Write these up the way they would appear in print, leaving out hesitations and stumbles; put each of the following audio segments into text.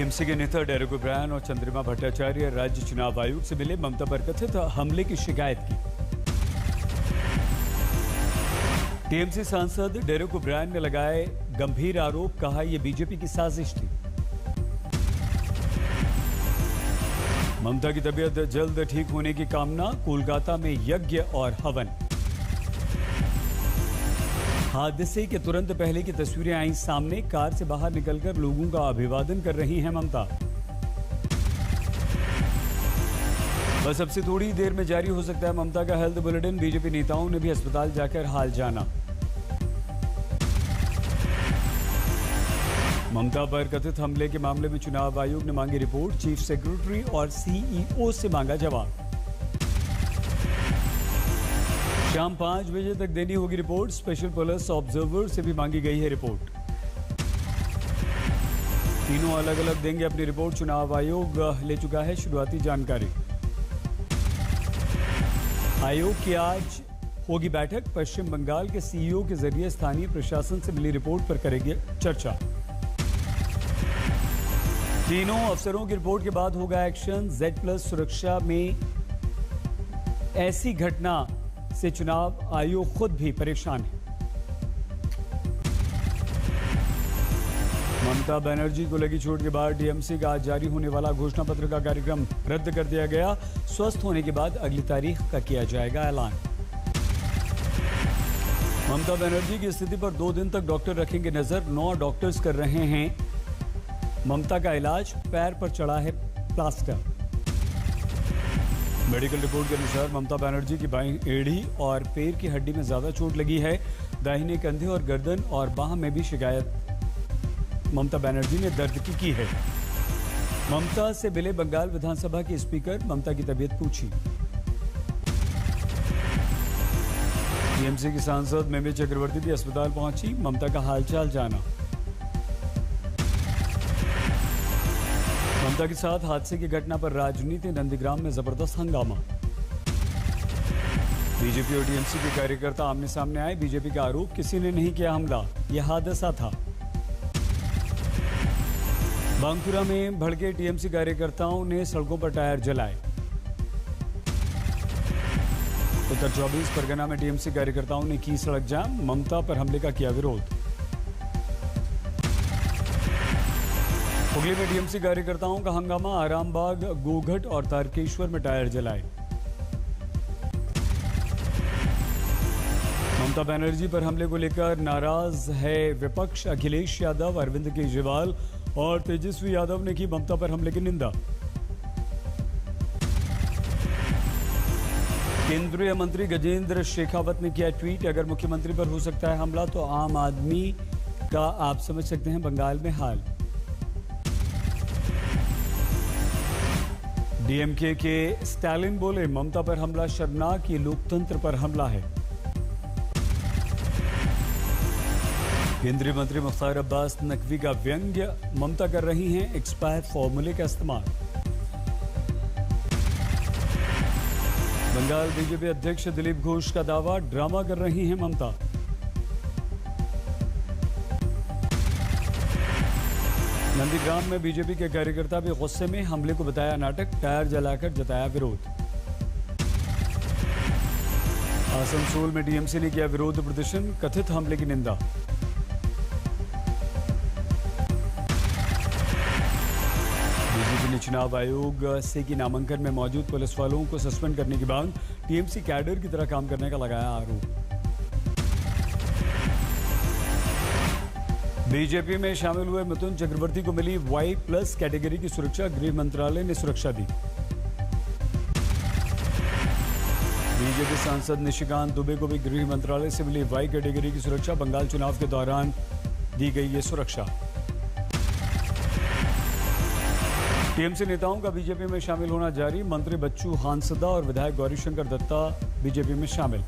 TMC के नेता Derek O'Brien और चंद्रिमा भट्टाचार्य राज्य चुनाव आयोग से मिले, ममता पर कथित हमले की शिकायत की। टीएमसी सांसद डेरेक ओब्रायन ने लगाए गंभीर आरोप, कहा यह बीजेपी की साजिश थी। ममता की तबीयत जल्द ठीक होने की कामना, कोलकाता में यज्ञ और हवन। हादसे के तुरंत पहले की तस्वीरें आई सामने, कार से बाहर निकलकर लोगों का अभिवादन कर रही हैं ममता। बस अब से थोड़ी देर में जारी हो सकता है ममता का हेल्थ बुलेटिन, बीजेपी नेताओं ने भी अस्पताल जाकर हाल जाना। ममता पर कथित हमले के मामले में चुनाव आयोग ने मांगी रिपोर्ट, चीफ सेक्रेटरी और सीईओ से मांगा जवाब। शाम 5 बजे तक देनी होगी रिपोर्ट, स्पेशल पुलिस ऑब्जर्वर से भी मांगी गई है रिपोर्ट। तीनों अलग अलग देंगे अपनी रिपोर्ट, चुनाव आयोग ले चुका है शुरुआती जानकारी। आयोग की आज होगी बैठक, पश्चिम बंगाल के सीईओ के जरिए स्थानीय प्रशासन से मिली रिपोर्ट पर करेंगे चर्चा। तीनों अफसरों की रिपोर्ट के बाद होगा एक्शन। Z+ सुरक्षा में ऐसी घटना से चुनाव आयोग खुद भी परेशान है। ममता बनर्जी को लगी चोट के बाद टीएमसी का आज जारी होने वाला घोषणा पत्र का कार्यक्रम रद्द कर दिया गया। स्वस्थ होने के बाद अगली तारीख का किया जाएगा ऐलान। ममता बनर्जी की स्थिति पर 2 दिन तक डॉक्टर रखेंगे नजर, 9 डॉक्टर्स कर रहे हैं ममता का इलाज, पैर पर चढ़ा है प्लास्टर। मेडिकल रिपोर्ट के अनुसार ममता बनर्जी की बाईं एड़ी और पैर की हड्डी में ज्यादा चोट लगी है। दाहिने कंधे और गर्दन और बाह में भी शिकायत ममता बनर्जी ने दर्ज की है। ममता से मिले बंगाल विधानसभा के स्पीकर, ममता की तबीयत पूछी। टीएमसी की सांसद मिमी चक्रवर्ती भी अस्पताल पहुंची, ममता का हालचाल जाना। ममता के साथ हादसे की घटना पर राजनीति, नंदीग्राम में जबरदस्त हंगामा। बीजेपी और टीएमसी के कार्यकर्ता आमने सामने आए, बीजेपी का आरोप किसी ने नहीं किया हमला, यह हादसा था। बांकुरा में भड़के टीएमसी कार्यकर्ताओं ने सड़कों पर टायर जलाए। उत्तर 24 परगना में टीएमसी कार्यकर्ताओं ने की सड़क जाम, ममता पर हमले का किया विरोध। हुगली में टीएमसी कार्यकर्ताओं का हंगामा, आरामबाग, गोघट और तारकेश्वर में टायर जलाए। ममता बनर्जी पर हमले को लेकर नाराज है विपक्ष, अखिलेश यादव, अरविंद केजरीवाल और तेजस्वी यादव ने की ममता पर हमले की निंदा। केंद्रीय मंत्री गजेंद्र शेखावत ने किया ट्वीट, अगर मुख्यमंत्री पर हो सकता है हमला तो आम आदमी का आप समझ सकते हैं बंगाल में हाल। डीएमके के स्टालिन बोले ममता पर हमला शर्मनाक, ये लोकतंत्र पर हमला है। केंद्रीय मंत्री मुख्तार अब्बास नकवी का व्यंग्य, ममता कर रही हैं एक्सपायर फॉर्मूले का इस्तेमाल। बंगाल बीजेपी अध्यक्ष दिलीप घोष का दावा, ड्रामा कर रही हैं ममता। नंदीग्राम में बीजेपी के कार्यकर्ता भी गुस्से में, हमले को बताया नाटक, टायर जलाकर जताया विरोध। आसनसोल में टीएमसी ने किया विरोध प्रदर्शन, कथित हमले की निंदा। बीजेपी ने चुनाव आयोग से की नामांकन में मौजूद पुलिस वालों को सस्पेंड करने की मांग, टीएमसी कैडर की तरह काम करने का लगाया आरोप। बीजेपी में शामिल हुए मिथुन चक्रवर्ती को मिली Y+ कैटेगरी की सुरक्षा, गृह मंत्रालय ने सुरक्षा दी। बीजेपी सांसद निशिकांत दुबे को भी गृह मंत्रालय से मिली Y कैटेगरी की सुरक्षा, बंगाल चुनाव के दौरान दी गई ये सुरक्षा। टीएमसी नेताओं का बीजेपी में शामिल होना जारी, मंत्री बच्चू हांसदा और विधायक गौरीशंकर दत्ता बीजेपी में शामिल।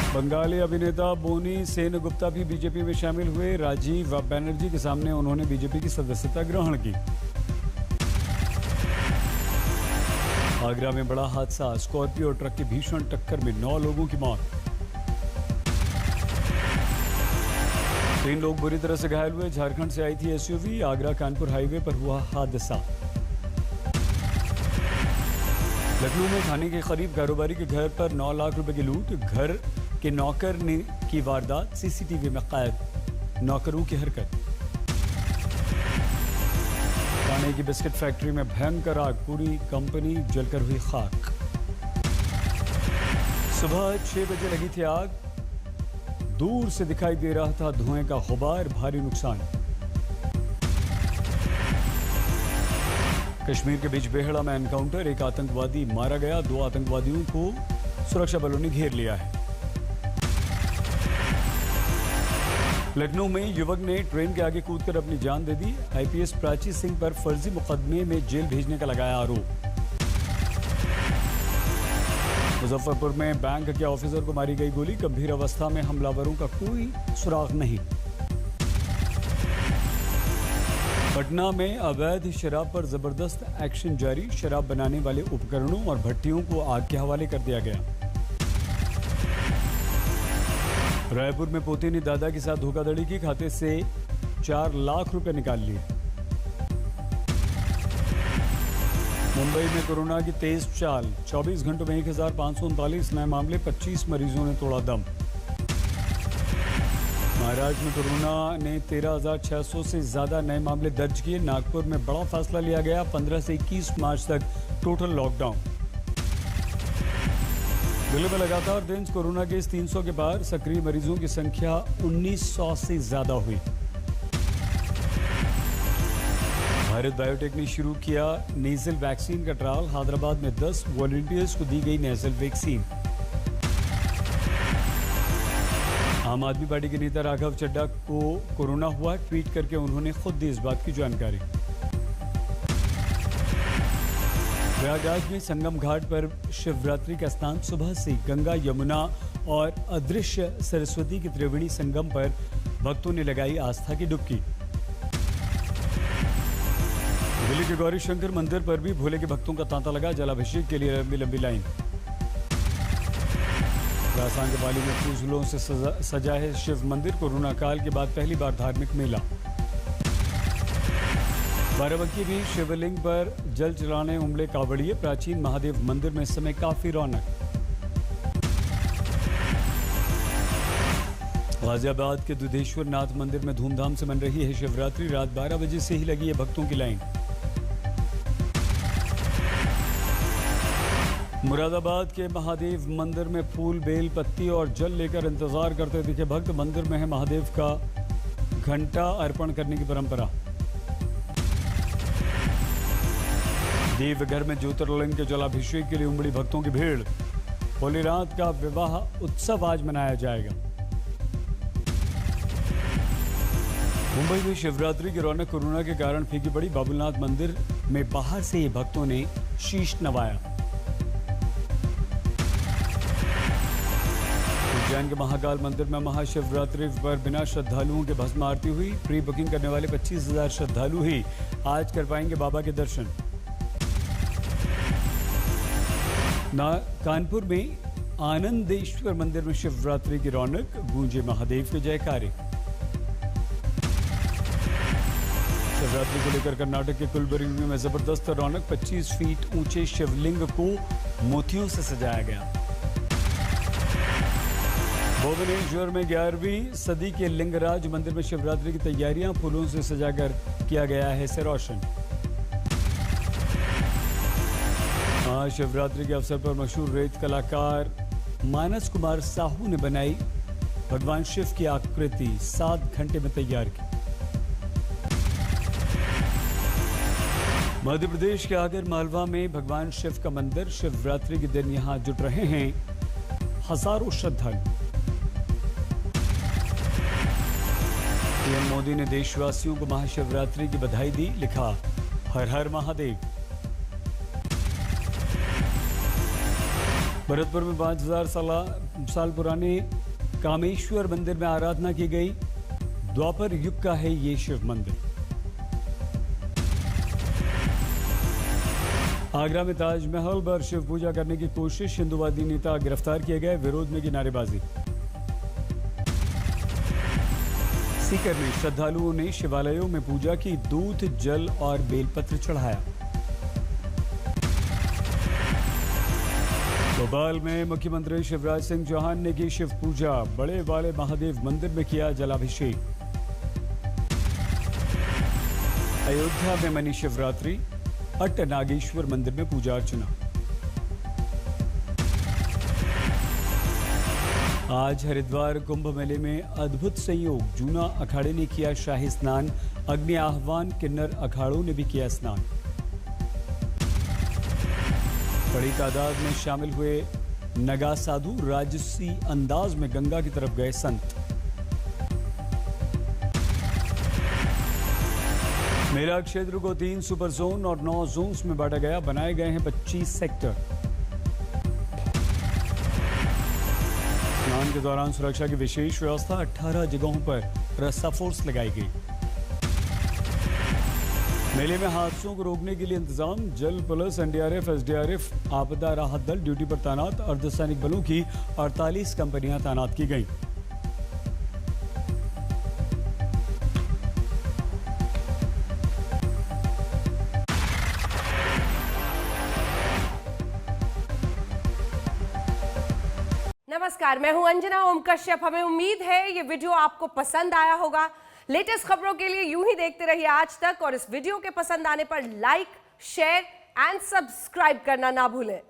बंगाली अभिनेता बोनी सेनगुप्ता भी बीजेपी में शामिल हुए, राजीव बनर्जी के सामने उन्होंने बीजेपी की सदस्यता ग्रहण की। आगरा में बड़ा हादसा, स्कॉर्पियो और ट्रक की भीषण टक्कर में 9 लोगों की मौत। 3 लोग बुरी तरह से घायल हुए। झारखंड से आई थी एसयूवी, आगरा कानपुर हाईवे पर हुआ हादसा। लखनऊ में थाने के करीब कारोबारी के घर पर 9 लाख रुपए की लूट। घर के नौकर ने की वारदात, सीसीटीवी में कैद। नौकरों की हरकत। थाने की बिस्किट फैक्ट्री में भयंकर आग, पूरी कंपनी जलकर हुई खाक। सुबह 6 बजे लगी थी आग, दूर से दिखाई दे रहा था धुएं का गुबार, भारी नुकसान। कश्मीर के बीच बेहड़ा में एनकाउंटर, एक आतंकवादी मारा गया, 2 आतंकवादियों को सुरक्षा बलों ने घेर लिया है। लखनऊ में युवक ने ट्रेन के आगे कूदकर अपनी जान दे दी। आईपीएस प्राची सिंह पर फर्जी मुकदमे में जेल भेजने का लगाया आरोप। मुजफ्फरपुर में बैंक के ऑफिसर को मारी गई गोली, गंभीर अवस्था में हमलावरों का कोई सुराग नहीं। पटना में अवैध शराब पर जबरदस्त एक्शन जारी, शराब बनाने वाले उपकरणों और भट्टियों को आग के हवाले कर दिया गया। रायपुर में पोते ने दादा के साथ धोखाधड़ी की, खाते से 4 लाख रुपए निकाल लिए। मुंबई में कोरोना की तेज चाल, 24 घंटों में 1539 नए मामले, 25 मरीजों ने तोड़ा दम। महाराष्ट्र में कोरोना ने 13,600 से ज्यादा नए मामले दर्ज किए। नागपुर में बड़ा फैसला लिया गया, 15 से 21 मार्च तक टोटल लॉकडाउन। दिल्ली में लगातार दिन कोरोना के 300 के पार, सक्रिय मरीजों की संख्या 1900 से ज्यादा हुई। भारत बायोटेक ने शुरू किया नेजल वैक्सीन का ट्रायल, हैदराबाद में 10 वॉलंटियर्स को दी गई नेजल वैक्सीन। आम आदमी पार्टी के नेता राघव चड्ढा को कोरोना हुआ, ट्वीट करके उन्होंने खुद दी इस बात की जानकारी। प्रयागराज में संगम घाट पर शिवरात्रि का स्नान, सुबह से गंगा, यमुना और अदृश्य सरस्वती के त्रिवेणी संगम पर भक्तों ने लगाई आस्था की डुबकी। दिल्ली के गौरी शंकर मंदिर पर भी भोले के भक्तों का तांता लगा, जलाभिषेक के लिए लंबी लंबी लाइन। राजस्थान के पाली में फूलों से सजा है शिव मंदिर, कोरोना काल के बाद पहली बार धार्मिक मेला। बाराबंकी भी शिवलिंग पर जल चढ़ाने उमड़े कावड़िए, प्राचीन महादेव मंदिर में इस समय काफी रौनक। गाजियाबाद के दुधेश्वर नाथ मंदिर में धूमधाम से मन रही है शिवरात्रि, रात 12 बजे से ही लगी है भक्तों की लाइन। मुरादाबाद के महादेव मंदिर में फूल, बेल, पत्ती और जल लेकर इंतजार करते दिखे भक्त। मंदिर में है महादेव का घंटा अर्पण करने की परंपरा। देवघर में ज्योतिर्लिंग के जलाभिषेक के लिए उमड़ी भक्तों की भीड़। होली रात का विवाह उत्सव आज मनाया जाएगा। मुंबई में शिवरात्रि की रौनक कोरोना के कारण फीकी पड़ी। बाबुलनाथ मंदिर में बाहर से ही भक्तों ने शीश नवाया। उज्जैन के महाकाल मंदिर में महाशिवरात्रि पर बिना श्रद्धालुओं के भस्म आरती हुई। प्री बुकिंग करने वाले 25,000 श्रद्धालु ही आज कर पाएंगे बाबा के दर्शन। कानपुर में आनंदेश्वर मंदिर में शिवरात्रि की रौनक, गूंजे महादेव के जयकारे। शिवरात्रि को लेकर कर्नाटक के कुलबर्गी में जबरदस्त रौनक, 25 फीट ऊंचे शिवलिंग को मोतियों से सजाया गया। भुवनेश्वर में 11वीं सदी के लिंगराज मंदिर में शिवरात्रि की तैयारियां, फूलों से सजाकर किया गया है इसे रोशन। शिवरात्रि के अवसर पर मशहूर रेत कलाकार मानस कुमार साहू ने बनाई भगवान शिव की आकृति, 7 घंटे में तैयार की। मध्य प्रदेश के आगर मालवा में भगवान शिव का मंदिर, शिवरात्रि के दिन यहां जुट रहे हैं हजारों श्रद्धालु। पीएम मोदी ने देशवासियों को महाशिवरात्रि की बधाई दी, लिखा हर हर महादेव। भरतपुर में 5000 साल पुराने कामेश्वर मंदिर में आराधना की गई। द्वापर युग का है ये शिव मंदिर। आगरा में ताजमहल पर शिव पूजा करने की कोशिश, हिंदुवादी नेता गिरफ्तार किए गए, विरोध में की नारेबाजी। सीकर में श्रद्धालुओं ने शिवालयों में पूजा की, दूध, जल और बेलपत्र चढ़ाया। भोपाल में मुख्यमंत्री शिवराज सिंह चौहान ने की शिव पूजा, बड़े वाले महादेव मंदिर में किया जलाभिषेक। अयोध्या में मनी शिवरात्रि, अट्ट नागेश्वर मंदिर में पूजा अर्चना। आज हरिद्वार कुंभ मेले में अद्भुत संयोग, जूना अखाड़े ने किया शाही स्नान, अग्नि आह्वान किन्नर अखाड़ों ने भी किया स्नान। बड़ी तादाद में शामिल हुए नगा साधु, राजसी अंदाज में गंगा की तरफ गए संत। मेला क्षेत्र को 3 सुपर जोन और 9 जोन्स में बांटा गया, बनाए गए हैं 25 सेक्टर। स्नान के दौरान सुरक्षा की विशेष व्यवस्था, 18 जगहों पर रस्सा फोर्स लगाई गई। मेले में हादसों को रोकने के लिए इंतजाम, जल पुलिस, एनडीआरएफ, एसडीआरएफ, आपदा राहत दल ड्यूटी पर तैनात, अर्धसैनिक बलों की 48 कंपनियां तैनात की गईं। नमस्कार, मैं हूं अंजना ओम कश्यप। हमें उम्मीद है ये वीडियो आपको पसंद आया होगा। लेटेस्ट खबरों के लिए यूं ही देखते रहिए आज तक, और इस वीडियो के पसंद आने पर लाइक, शेयर एंड सब्सक्राइब करना ना भूलें।